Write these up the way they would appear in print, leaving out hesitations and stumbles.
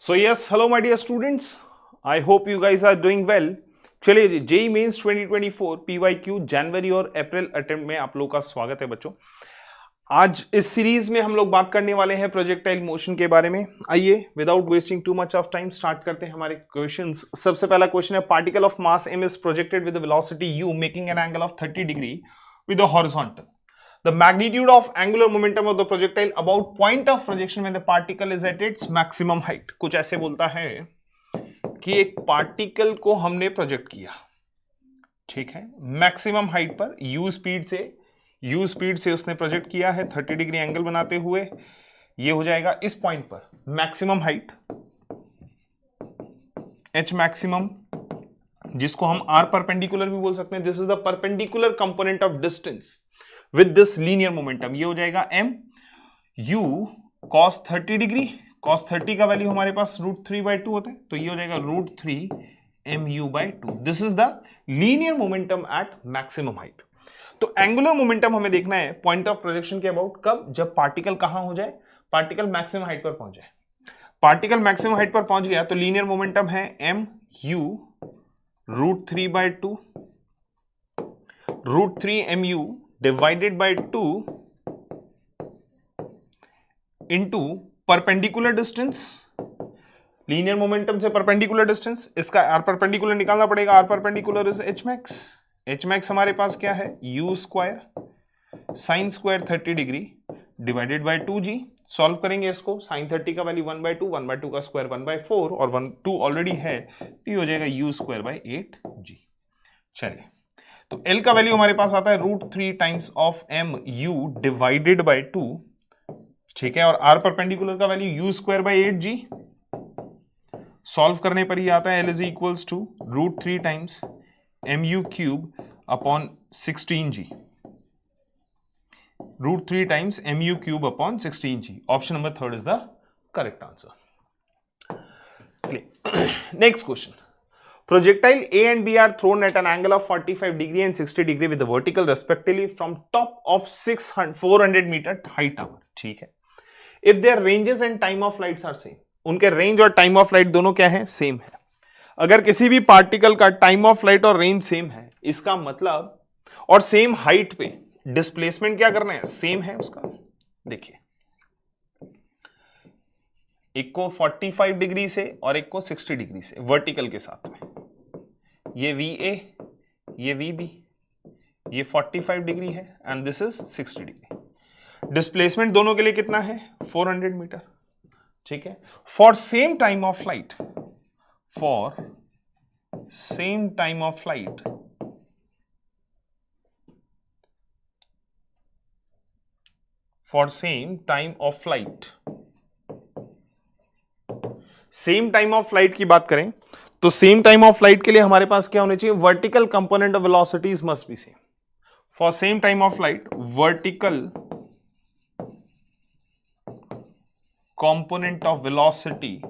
So yes, hello my dear students. I hope you guys are doing well. चलिए जी, JEE mains 2024 PYQ जनवरी और अप्रैल attempt में आप लोग का स्वागत है बच्चों। आज इस सीरीज में हम लोग बात करने वाले हैं प्रोजेक्टाइल मोशन के बारे में। आइए without wasting too much of time start करते हैं हमारे क्वेश्चंस। सबसे पहला क्वेश्चन है, particle of mass m is projected with velocity u making an angle of 30 degree with the horizontal. The magnitude of angular momentum of the projectile about point of projection when the particle is at its maximum height. कुछ ऐसे बोलता है कि एक particle को हमने project किया, ठीक है, मैक्सिमम हाइट पर u स्पीड से उसने प्रोजेक्ट किया है 30 डिग्री एंगल बनाते हुए। ये हो जाएगा इस पॉइंट पर मैक्सिमम हाइट h मैक्सिमम, जिसको हम r परपेंडिकुलर भी बोल सकते हैं। This is the perpendicular component of distance with this linear momentum. ये हो जाएगा m u cos 30 degree. cos 30 का वैल्यू हमारे पास √3/2 होता है, तो ये हो जाएगा √3 mu/2। This is the linear momentum at maximum height. तो एंगुलर मोमेंटम हमें देखना है पॉइंट ऑफ प्रोजेक्शन के अबाउट, कब? जब पार्टिकल कहां हो जाए, पार्टिकल मैक्सिमम हाइट पर पहुंच जाए। पार्टिकल मैक्सिमम हाइट पर पहुंच गया तो लीनियर मोमेंटम है m u √3/2 √3 mu divided by 2 into perpendicular distance, linear momentum से परपेंडिकुलर डिस्टेंस, इसका r परपेंडिकुलर निकालना पड़ेगा। r perpendicular is h max। h max हमारे पास क्या है, u square sine square 30 degree divided by 2g। Solve करेंगे इसको, साइन 30 का वैल्यू 1/2, 1/2 का स्क्वायर 1/4 और 2 ऑलरेडी है, तो ये हो जाएगा u स्क्वायर बाय 8g। चलिए, तो L का वैल्यू हमारे पास आता है √3 times of m u divided by 2, ठीक है, और R परपेंडिकुलर का value u square by 8g। Solve करने पर ही आता है L is equals to √3 times mu cube upon 16g, √3 times mu cube upon 16g। Option number 3 is the correct answer. Next question, projectile A and B are thrown at an angle of 45 degree and 60 degree with the vertical respectively from top of 400 meter high tower, ठीक है। If their ranges and time of flights are same, उनके range और time of flight दोनों क्या है, same है। अगर किसी भी पार्टिकल का टाइम ऑफ फ्लाइट और रेंज सेम है, इसका मतलब, और सेम हाइट पे डिस्प्लेसमेंट क्या करना है, सेम है उसका। देखिए, एक को 45 डिग्री से और एक को 60 डिग्री से वर्टिकल के साथ में, ये VA, ये VB, ये 45 डिग्री है and this is 60 degree. Displacement दोनों के लिए कितना है, 400 मीटर, ठीक है। For same time of flight, for same time of flight, for same time of flight, same time of flight की बात करें तो सेम टाइम ऑफ फ्लाइट के लिए हमारे पास क्या होने चाहिए, vertical component of velocities must be same. For same time of flight, vertical component of velocity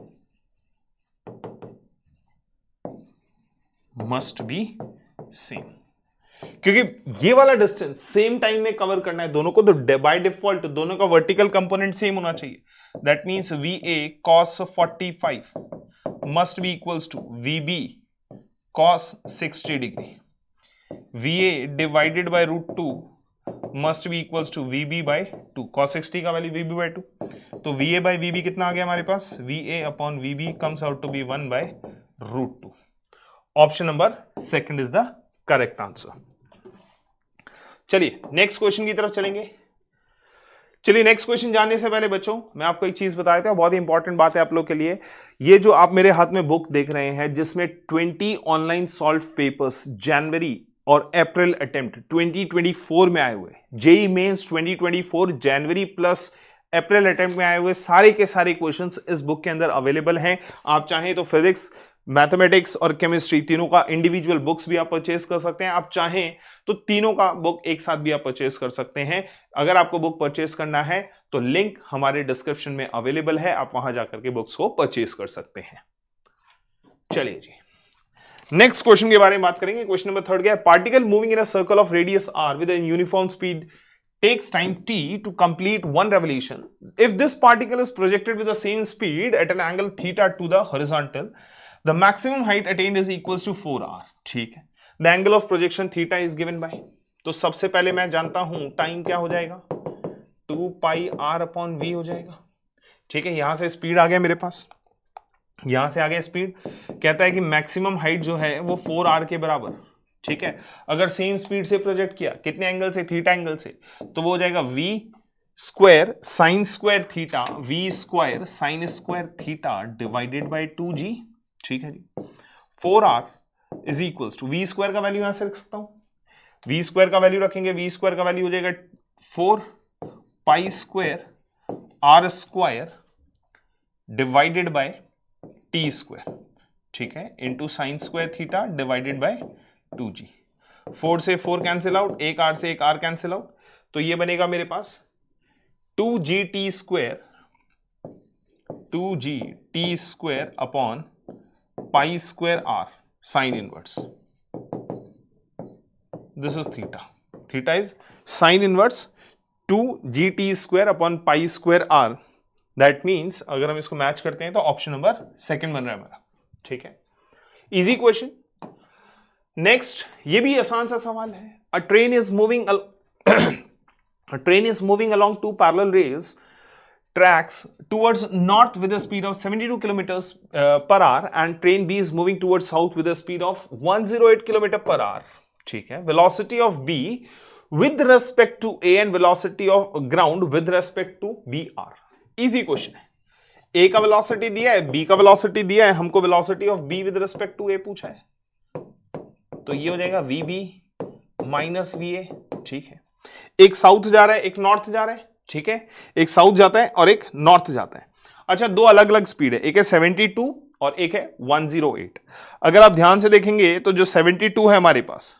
must be same, क्योंकि ये वाला डिस्टेंस सेम टाइम में कवर करना है दोनों को, तो बाय डिफॉल्ट दोनों का वर्टिकल कंपोनेंट सेम होना चाहिए। That means VA cos 45 must be equals to VB cos 60 degree. VA divided by √2 must be equals to VB by 2. cos 60 का वैल्यू VB by 2, तो VA by VB कितना आ गया हमारे पास, VA upon VB comes out to be 1 by √2. Option number 2 is the correct answer. चलिए next question की तरफ चलेंगे। चलिए नेक्स्ट क्वेश्चन जानने से पहले बच्चों मैं आपको एक चीज बता देता हूं, बहुत ही इंपॉर्टेंट बात है आप लोग के लिए। ये जो आप मेरे हाथ में बुक देख रहे हैं जिसमें 20 ऑनलाइन सॉल्व पेपर्स जनवरी और अप्रैल अटेम्प्ट 2024 में आए हुए, जेई मेंस 2024 जनवरी प्लस अप्रैल अटेम्प्ट में आए हुए सारे के सारे क्वेश्चंस इस बुक के अंदर अवेलेबल हैं। आप चाहें तो फिजिक्स, मैथमेटिक्स और केमिस्ट्री तीनों का इंडिविजुअल बुक्स भी आप परचेज कर सकते हैं। आप चाहें तो तीनों का बुक एक साथ भी आप परचेज कर सकते हैं। अगर आपको बुक परचेज करना है तो लिंक हमारे डिस्क्रिप्शन में अवेलेबल है, आप वहां जाकर के बुक्स को परचेज कर सकते हैं। चलिए जी नेक्स्ट क्वेश्चन के बारे में बात करेंगे। क्वेश्चन नंबर 3 क्या है, particle moving in a circle of radius r with a uniform speed takes time t to complete one revolution. If this particle is projected with the same speed at an angle theta to the horizontal, the maximum height attained is equals to 4r. ठीक है, the angle of projection theta is given by, तो सबसे पहले मैं जानता हूं time क्या हो जाएगा, 2 पाई r अपॉन v हो जाएगा. ठीक है, यहां से स्पीड आ गया मेरे पास, यहां से आ गया स्पीड, कहता है कि मैक्सिमम हाइट जो है वो 4r के बराबर. ठीक है, अगर सेम स्पीड से प्रोजेक्ट किया, कितने एंगल से, थीटा एंगल से, तो वो हो जाएगा v square sine square theta, v square sine square theta divided by 2g. ठीक है जी, 4r is equals to, v square का वैल्यू यहां से रख सकता हूं, v स्क्वायर का वैल्यू रखेंगे, v स्क्वायर का वैल्यू हो जाएगा 4 pi square r square divided by t square. ठीक है, into sine square theta divided by 2g. 4 से 4 कैंसिल आउट, एक r से एक r कैंसिल आउट, तो ये बनेगा मेरे पास 2gt square upon pi square r sine inverse. This is theta, theta is sine inverse 2gt square upon pi square r. That means अगर हम इसको मैच करते हैं तो ऑप्शन नंबर सेकंड बन रहा है हमारा. ठीक है, इजी क्वेश्चन. नेक्स्ट, ये भी आसान सा सवाल है. अ train is moving along two parallel rails tracks towards north with a speed of 72 kilometers per hour and train B is moving towards south with a speed of 108 kilometer per hour. ठीक है, velocity of B with respect to A and velocity of ground with respect to B are. Easy question है. A का velocity दिया है, B का velocity दिया है, हमको velocity of B with respect to A पूछा है, तो ये हो जाएगा VB माइनस VA. ठीक है, एक साउथ जा रहा है, एक नॉर्थ जा रहा है. ठीक है, एक साउथ जाता है और एक नॉर्थ जाता है. अच्छा, दो अलग अलग स्पीड है, एक है 72 और एक है 108. अगर आप ध्यान से देखेंगे तो जो 72 है हमारे पास,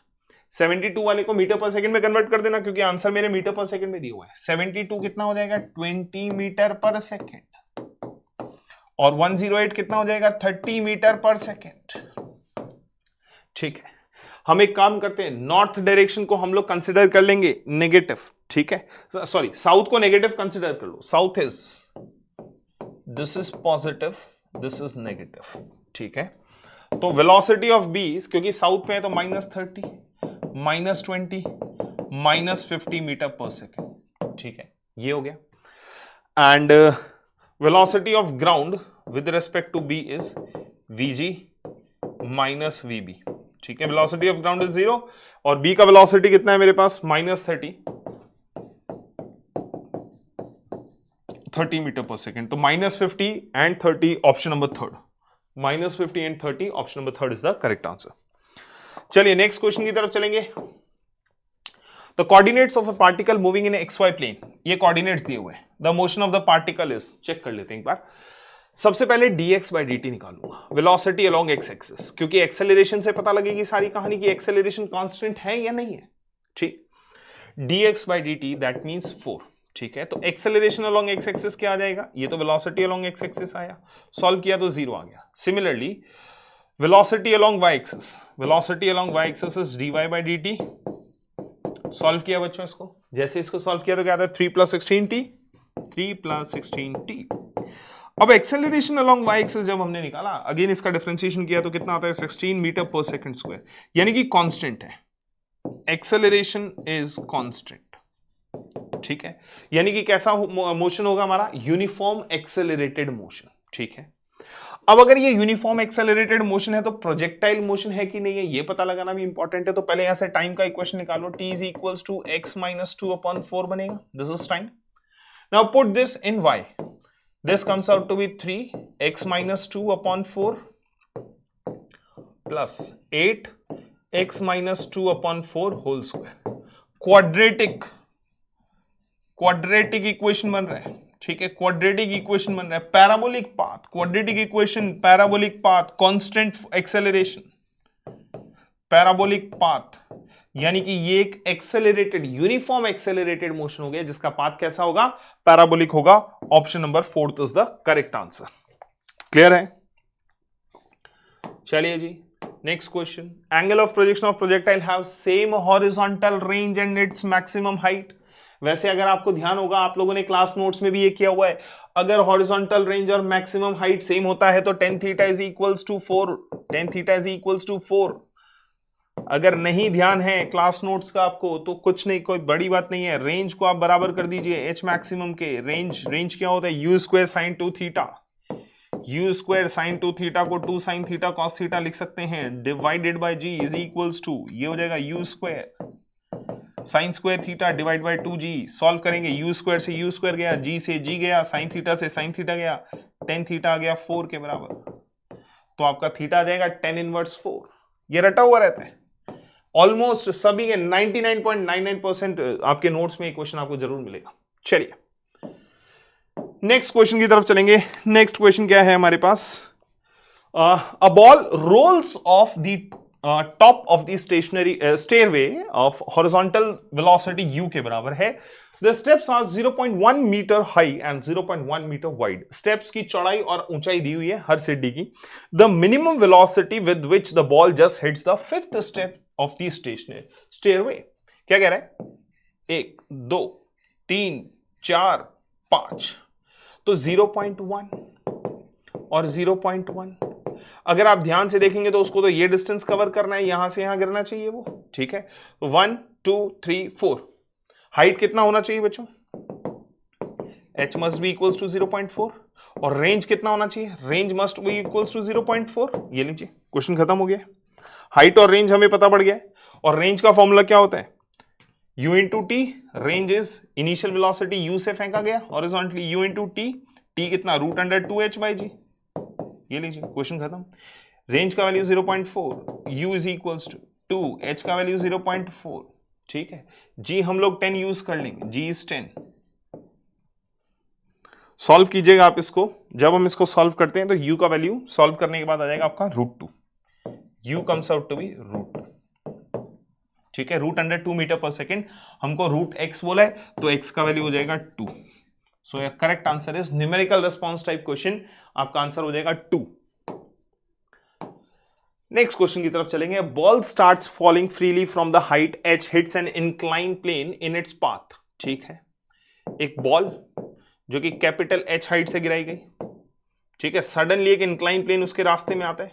72 वाले को मीटर पर सेकंड में कन्वर्ट कर देना, क्योंकि आंसर मेरे मीटर पर सेकंड में दिया हुआ है. 72 कितना हो जाएगा, 20 मीटर पर सेकंड, और 108 कितना हो जाएगा, 30 मीटर पर सेकंड. ठीक है, हम एक काम करते हैं, नॉर्थ डायरेक्शन को हम लोग कंसिडर कर लेंगे नेगेटिव. ठीक है, सॉरी, साउथ को नेगेटिव कंसिडर कर लो. South is, this is positive, this is negative. ठीक है, तो वेलोसिटी ऑफ बी, क्योंकि साउथ पे है तो -30, -20, -50 मीटर पर सेकेंड. ठीक है, ये हो गया. And velocity of ground with respect to B is vg minus vb. ठीक है, वेलोसिटी ऑफ ग्राउंड इज 0 और बी का वेलोसिटी कितना है मेरे पास, -30 मीटर पर सेकेंड. तो -50 and 30 option number third, -50 and 30 option number third is the correct answer. चलिए नेक्स्ट क्वेश्चन की तरफ चलेंगे. The coordinates of a particle moving in XY plane, ये कोऑर्डिनेट्स दिए हुए हैं. The motion of the particle is, check कर लेते हैं एक बार. सबसे पहले dx बाई dt निकालूंगा, वेलोसिटी अलोंग x एक्सिस, क्योंकि एक्सेलरेशन से पता लगेगी सारी कहानी की एक्सेलरेशन कांस्टेंट है या नहीं है. ठीक, dx by dt that means 4. ठीक है, तो एक्सेलरेशन अलोंग x एक्सिस क्या आ जाएगा, ये तो वेलोसिटी अलोंग x एक्सिस आया, सॉल्व किया तो 0 आ गया. Similarly velocity along y axis, velocity along y axis is dy by dt. Solve किया बच्चों इसको, जैसे इसको सॉल्व किया तो क्या आता है, 3 + 16t, 3 + 16t. अब एक्सेलरेशन अलोंग y एक्सिस जब हमने निकाला, अगेन इसका डिफरेंशिएशन किया तो कितना आता है, 16 मीटर पर सेकंड स्क्वायर, यानी कि कांस्टेंट है. Acceleration is constant. ठीक है, यानी कि कैसा मोशन होगा हमारा, यूनिफॉर्म एक्सेलरेटेड मोशन. ठीक है, अब अगर ये यूनिफॉर्म एक्सेलरेटेड मोशन है तो प्रोजेक्टाइल मोशन है कि नहीं है, ये पता लगाना भी इंपॉर्टेंट है. तो पहले यहां से टाइम का इक्वेशन निकालो, t is equals to x - 2/4 बनेगा. This is time. Now put this in y. This comes out to be 3x - 2/4 plus 8x - 2/4 whole square. Quadratic equation बन रहा है. ठीक है, क्वाड्रेटिक इक्वेशन बन रहा है. Parabolic path, quadratic equation, parabolic path, constant acceleration, parabolic path, यानी कि ये एक एक्सेलरेटेड, यूनिफॉर्म एक्सेलरेटेड मोशन हो गया, जिसका पाथ कैसा होगा, पैराबोलिक होगा. Option number 4 is the correct answer. Clear है? चलिए जी, next question. Angle of projection of projectile have same horizontal range and its maximum height. वैसे अगर आपको ध्यान होगा, आप लोगों ने क्लास नोट्स में भी ये किया हुआ है, अगर हॉरिजॉन्टल रेंज और मैक्सिमम हाइट सेम होता है तो tan theta is equals to 4, tan theta is equals to 4। अगर नहीं ध्यान है क्लास नोट्स का आपको तो कुछ नहीं, कोई बड़ी बात नहीं है, रेंज को आप बराबर कर दीजिए एच मैक्सिमम के। रेंज क्या होता है, you square sine 2 theta, you square sine 2 theta को 2 साइन थीटा कॉस थीटा लिख सकते हैं, divided by ji is equals to, ये हो जाएगा you square sine square theta divide by 2g। Solve करेंगे, यू स्क्वायर से यू स्क्वायर गया, जी से जी गया, साइन थीटा से साइन थीटा गया, tan थीटा आ गया 4 के बराबर, तो आपका थीटा आ जाएगा tan इनवर्स 4। ये रटा हुआ रहता है ऑलमोस्ट सभी के 99.99% आपके नोट्स में एक क्वेश्चन आपको जरूर मिलेगा। चलिए नेक्स्ट क्वेश्चन की तरफ चलेंगे। नेक्स्ट क्वेश्चन क्या है हमारे पास, a ball rolls off the top of the stationary stairway of horizontal velocity u के बराबर है। The steps are 0.1 metre high and 0.1 metre wide. Steps की चौड़ाई और ऊंचाई दी हुई है हर सीढ़ी की। The minimum velocity with which the ball just hits the 5th step of the stairway. क्या कह रहा है, 1 2 3 4 5, तो 0.1 और 0.1, अगर आप ध्यान से देखेंगे तो उसको तो ये डिस्टेंस कवर करना है, यहां से यहां गिरना चाहिए वो, ठीक है। 1 2 3 4, हाइट कितना होना चाहिए बच्चों, h must be equals to 0.4, और रेंज कितना होना चाहिए, range must be equals to 0.4। ये लीजिए क्वेश्चन खत्म हो गया, हाइट और रेंज हमें पता पड़ गया है। और रेंज का फॉर्मूला क्या होता है, u into t, range is initial velocity u से फेंका गया horizontally, u into t, t कितना √2h/g। ये लीजिए क्वेश्चन खत्म। रेंज का value 0.4, u is equals to 2, h का वैल्यू 0.4, ठीक है। g हम लोग 10 यूज कर लेंगे, g इज 10। सॉल्व कीजिएगा आप इसको, जब हम इसको सॉल्व करते हैं तो u का वैल्यू सॉल्व करने के बाद आ जाएगा आपका √2, u comes out to be √2, ठीक है। √2 मीटर पर सेकेंड, हमको √x बोला है तो x का वैल्यू हो जाएगा 2। So your correct answer is numerical response type question, आपका आंसर हो जाएगा 2। नेक्स्ट क्वेश्चन की तरफ चलेंगे। Ball starts falling freely from the height h hits an incline plane in its path, ठीक है। एक बॉल जो कि कैपिटल H हाइट से गिराई गई, ठीक है, सडनली एक इंक्लाइन प्लेन उसके रास्ते में आता है,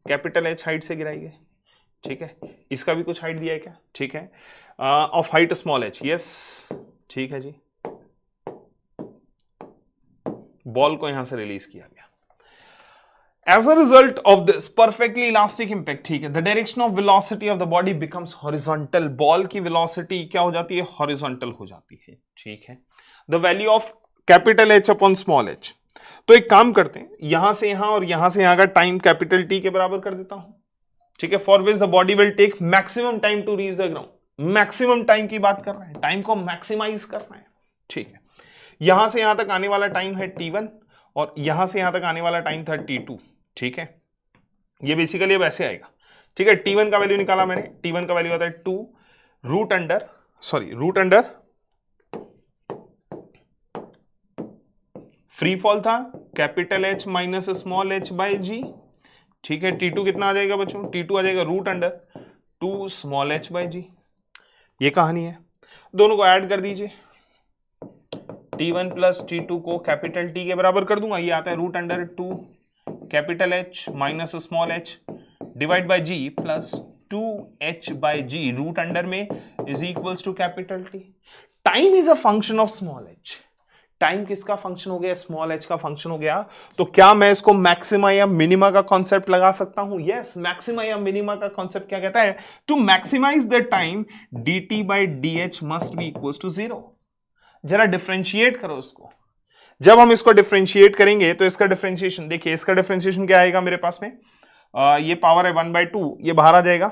कैपिटल H हाइट से गिराई गई, ठीक है। इसका भी कुछ हाइट दिया है क्या, ठीक है, of height small h, yes, ठीक है जी। बॉल को यहां से रिलीज किया गया। As a result of this perfectly elastic impact, ठीक है, the direction of velocity of the body becomes horizontal। Ball की वेलोसिटी क्या हो जाती है, हॉरिजॉन्टल हो जाती है, ठीक है। The value of capital H upon small h, तो एक काम करते हैं, यहां से यहां और यहां से यहां का टाइम कैपिटल T के बराबर कर देता हूं, ठीक है। For which the body will take maximum time to reach the ground. Maximum time की बात कर रहे हैं, टाइम को मैक्सिमाइज करना है, ठीक है। यहां से यहां तक आने वाला टाइम है T1 और यहां से यहां तक आने वाला टाइम था T2, ठीक है। ये बेसिकली अब ऐसे आएगा, ठीक है। T1 का वैल्यू निकाला मैंने, T1 का वैल्यू आता है 2 रूट अंडर फ्री फॉल था capital H minus small h by g, ठीक है। T2 कितना आ जाएगा बच्चों, T2 आ जाएगा √2 स्मॉल h बाय g। ये कहानी है, दोनों को ऐड कर दीजिए, T1 प्लस T2 को कैपिटल T के बराबर कर दूंगा, ये आता है √2 capital H minus small h divide by g plus 2h by g, root under में is equals to capital T। Time is a function of small h, time किसका फंक्शन हो गया, स्मॉल h का फंक्शन हो गया, तो क्या मैं इसको मैक्सिमा या मिनिमा का कॉन्सेप्ट लगा सकता हूं, यस। मैक्सिमा या मिनिमा का कॉन्सेप्ट क्या कहता है, to maximize the time dt by dh must be equals to 0। जरा डिफरेंशिएट करो उसको, जब हम इसको डिफरेंशिएट करेंगे तो इसका डिफरेंशिएशन देखिए, इसका डिफरेंशिएशन क्या आएगा मेरे पास में, ये पावर है 1/2, ये बाहर आ जाएगा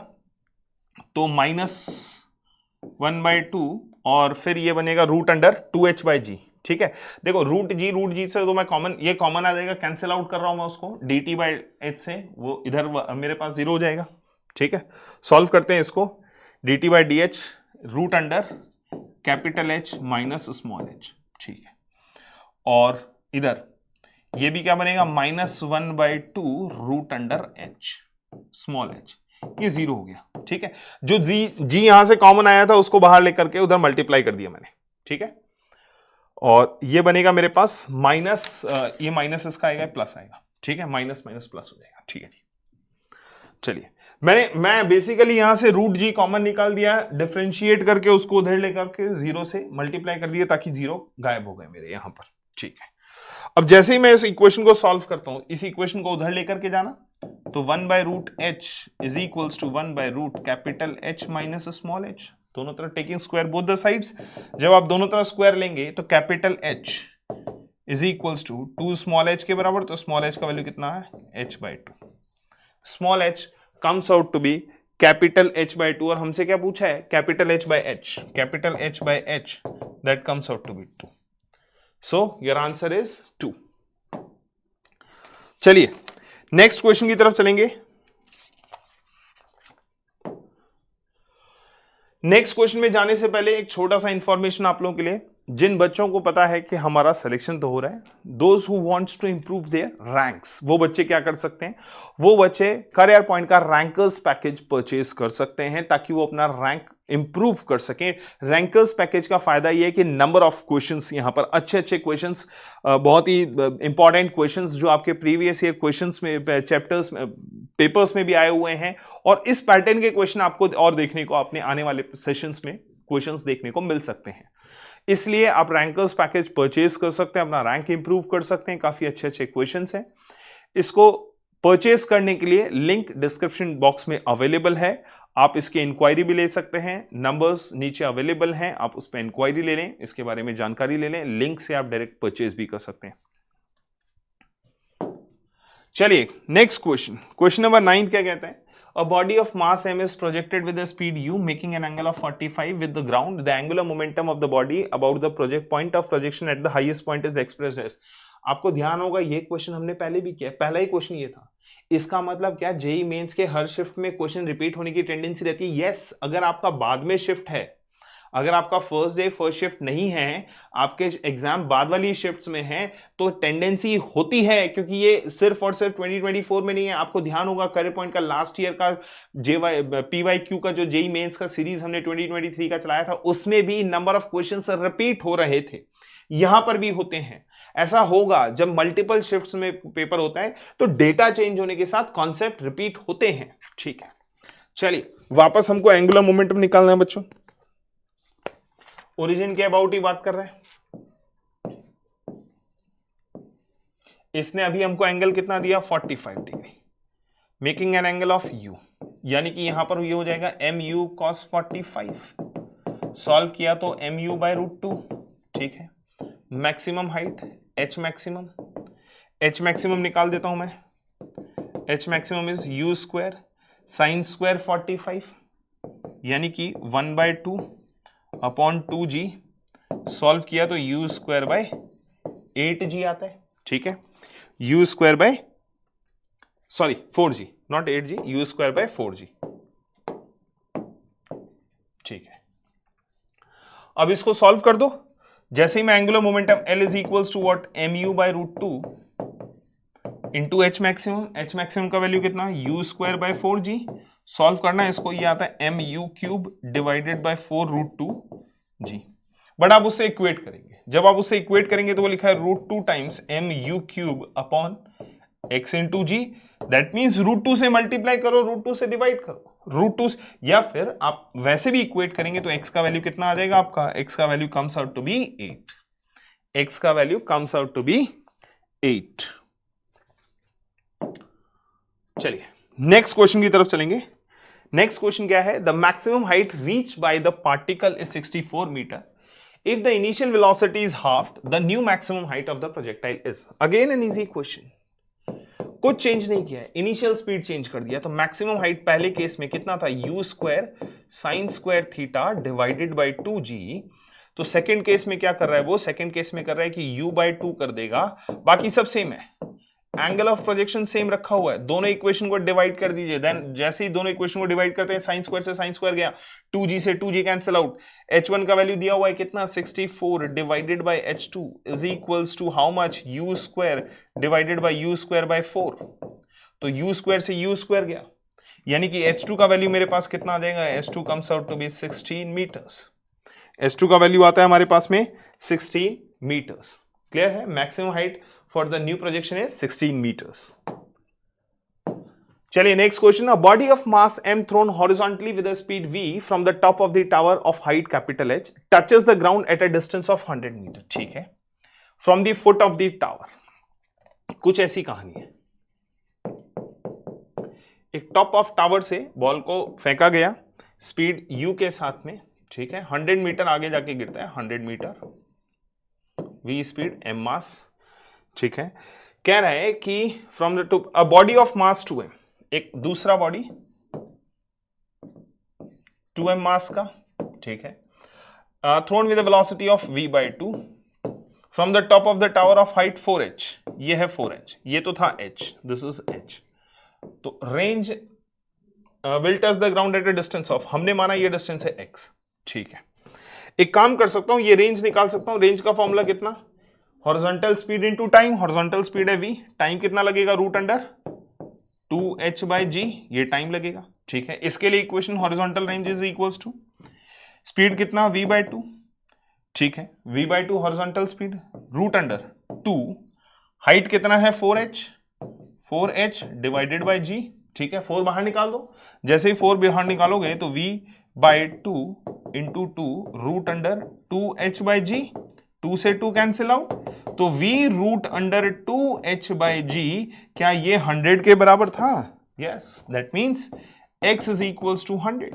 तो -1/2 और फिर ये बनेगा √2h बाय g, ठीक है। देखो रूट जी से तो मैं कॉमन, ये कॉमन आ जाएगा, कैंसिल आउट कर रहा हूं मैं उसको, dt बाय h से, वो इधर मेरे पास 0 हो जाएगा, ठीक है। सॉल्व करते हैं इसको, dt by dh root under capital H minus small h, ठीक है। और इधर ये भी क्या बनेगा, -1/2 root under h small h, ये 0 हो गया, ठीक है। जो जी यहां से कॉमन आया था उसको बाहर लेकर के उधर मल्टीप्लाई कर दिया मैंने, ठीक है, और ये बनेगा मेरे पास माइनस, ये माइनस इसका आएगा, प्लस आएगा, ठीक है, माइनस माइनस प्लस हो जाएगा, ठीक है जी। चलिए, मैं बेसिकली यहां से रूट जी कॉमन निकाल दिया, डिफरेंशिएट करके उसको उधर लेकर के जीरो से मल्टीप्लाई कर दिया ताकि जीरो गायब हो गए मेरे यहां पर, ठीक है। अब जैसे ही मैं इस इक्वेशन को सॉल्व करता हूं, इस इक्वेशन को उधर लेकर के जाना, तो 1/√h is equals to 1/√H minus small h, दोनों तरफ taking square both the sides. जब आप दोनों तरफ स्क्वायर लेंगे तो capital H is equals to 2 small h के बराबर, तो स्मॉल h का वैल्यू कितना है, h/2। Small h comes out to be capital H/2, और हमसे क्या पूछा है, capital H/h, capital H/h, that comes out to be 2। So your answer is 2। चलिए नेक्स्ट क्वेश्चन की तरफ चलेंगे। नेक्स्ट क्वेश्चन में जाने से पहले एक छोटा सा इंफॉर्मेशन आप लोगों के लिए, जिन बच्चों को पता है कि हमारा सिलेक्शन तो हो रहा है, those who wants to improve their ranks, वो बच्चे क्या कर सकते हैं, वो बच्चे करियर पॉइंट का रैंकर्स पैकेज परचेज कर सकते हैं ताकि वो अपना रैंक इंप्रूव कर सकें। रैंकर्स पैकेज का फायदा ये है कि नंबर ऑफ क्वेश्चंस, यहां पर अच्छे अच्छे क्वेश्चंस, बहुत ही इंपॉर्टेंट क्वेश्चंस जो आपके प्रीवियस ईयर क्वेश्चंस में, चैप्टर्स में, पेपर्स में भी आए हुए हैं, और इस पैटर्न के क्वेश्चन आपको और देखने को अपने आने वाले सेशंस में क्वेश्चंस देखने को मिल सकते हैं। इसलिए आप रैंकर्स पैकेज परचेज कर सकते हैं, अपना रैंक इंप्रूव कर सकते हैं, काफी अच्छे अच्छे क्वेश्चंस हैं। इसको परचेज करने के लिए लिंक डिस्क्रिप्शन बॉक्स में अवेलेबल है, आप इसकी इंक्वायरी भी ले सकते हैं, नंबर्स नीचे अवेलेबल हैं, आप उस पर इंक्वायरी ले लें, इसके बारे में जानकारी ले लें, लिंक से आप डायरेक्ट परचेज भी कर सकते हैं। चलिए नेक्स्ट क्वेश्चन, क्वेश्चन नंबर 9 क्या कहते हैं, A body of mass m is projected with a speed u making an angle of 45 with the ground. The angular momentum of the body about the point of projection at the highest point is expressed as। आपको ध्यान होगा ये question हमने पहले भी किया, पहला ही question ये था। इसका मतलब क्या, जेई मेंस के हर शिफ्ट में क्वेश्चन रिपीट होने की टेंडेंसी रहती है। यस, अगर आपका बाद में शिफ्ट है, अगर आपका फर्स्ट डे फर्स्ट शिफ्ट नहीं है, आपके एग्जाम बाद वाली शिफ्ट्स में है, तो टेंडेंसी होती है, क्योंकि ये सिर्फ और सिर्फ 2024 में नहीं है। आपको ध्यान होगा करियर पॉइंट का लास्ट ईयर का PYQ का जो जेई मेंस का सीरीज हमने 2023 का चलाया था, उसमें भी नंबर ऑफ क्वेश्चंस रिपीट हो रहे थे, यहां पर भी होते हैं। ऐसा होगा जब मल्टीपल शिफ्ट्स में पेपर होता है, तो डेटा चेंज होने के साथ कॉन्सेप्ट रिपीट होते हैं, ठीक है। चलिए वापस हमको एंगुलर मोमेंटम निकालना है बच्चों, ओरिजिन के अबाउट ही बात कर रहे हैं। इसने अभी हमको एंगल कितना दिया, 45 degree, making an angle of u, यानी कि यहां पर ये हो जाएगा mu cos 45। सॉल्व किया तो mu/√2, ठीक है। मैक्सिमम हाइट h मैक्सिमम निकाल देता हूं मैं, h maximum is u² sin² 45, यानी कि 1/2 अपॉन 2g। सॉल्व किया तो u²/8g आता है, ठीक है। u²/4g, नॉट 8g, u²/4g, ठीक है। अब इसको सॉल्व कर दो। जैसे ही मैं angular momentum L is equals to what, mu/√2 into h maximum का वैल्यू कितना, u²/4g। सॉल्व करना है इसको, ये आता है mu³ divided by 4√2g। But आप उससे इक्वेट करेंगे, जब आप उससे इक्वेट करेंगे तो वो लिखा है √2 times mu³ upon x into g. That means √2 से मल्टीप्लाई करो, √2 से डिवाइड करो, √2 या फिर आप वैसे भी इक्वेट करेंगे तो x का वैल्यू कितना आ जाएगा आपका, x का value comes out to be 8। x का value comes out to be 8। चलिए नेक्स्ट क्वेश्चन की तरफ चलेंगे। नेक्स्ट क्वेश्चन क्या है, the maximum height reach by the particle is 64 metre. If the initial velocity is half, the new maximum height of the projectile is. Again an easy question, कुछ change नहीं किया है, initial speed change कर दिया। तो maximum height पहले case में कितना था, u² sin² theta divided by 2g। तो सेकंड केस में क्या कर रहा है वो, सेकंड केस में कर रहा है कि u/2 कर देगा, बाकी सब सेम है, एंगल ऑफ प्रोजेक्शन सेम रखा हुआ है। दोनों इक्वेशन को डिवाइड कर दीजिए, देन जैसे ही दोनों इक्वेशन को डिवाइड करते हैं, sin² से sin² गया, 2g से 2g कैंसिल आउट। h1 का वैल्यू दिया हुआ है कितना, 64 divided by h2 is equals to how much, u² divided by u²/4। तो u² से u² गया, यानी कि h2 का वैल्यू मेरे पास कितना आ जाएगा, h2 comes out to be 16 metres. S2 का वैल्यू आता है हमारे पास में 16 मीटर्स। क्लियर है? Maximum height for the new projection is 16 metres. चलिए next question, a body of mass m thrown horizontally with a speed v from the top of the tower of height capital H touches the ground at a distance of 100 metre. ठीक है, from the foot of the tower. कुछ ऐसी कहानी है, एक top of tower से ball को फेंका गया स्पीड u के साथ में। ठीक है, 100 मीटर आगे जाके गिरता है, 100 metre, v speed m mass. ठीक है, कह रहा है कि from the top a body of mass 2m, एक दूसरा बॉडी 2m मास का। ठीक है, thrown with velocity of v by 2 from the top of the tower of height 4h। ये है 4h, ये तो था h, दिस इज h। तो range will touch the ground at a distance of, हमने माना ये डिस्टेंस है x। ठीक है, एक काम कर सकता हूं, ये रेंज निकाल सकता हूं। रेंज का फॉर्मूला कितना, horizontal speed into time. Horizontal speed है v, टाइम कितना लगेगा, root under 2h by g, ये टाइम लगेगा। ठीक है, इसके लिए equation horizontal range is equals to speed कितना v by 2। ठीक है, v by 2 horizontal speed, root under 2, height कितना है 4h डिवाइडेड बाय g। ठीक है, 4 बाहर निकाल दो, जैसे ही 4 बाहर निकालोगे तो v by 2 into 2 root under 2h by g, 2 से 2 कैंसिल आउट, तो v root under 2h by g, क्या ये 100 के बराबर था? Yes, that means x is equals to 100।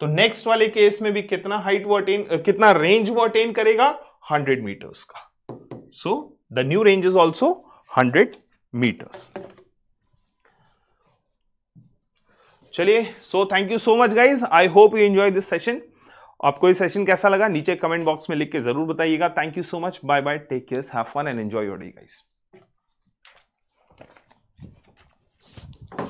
तो नेक्स्ट वाले केस में भी कितना हाइट वो अटेन, कितना रेंज वो अटेन करेगा, 100 मीटर्स का। So the new range is also 100 metres. चलिए, so thank you so much guys, I hope you enjoy this session. आपको ये सेशन कैसा लगा नीचे कमेंट बॉक्स में लिख के जरूर बताइएगा। Thank you so much, bye bye, take care, have fun and enjoy your day guys.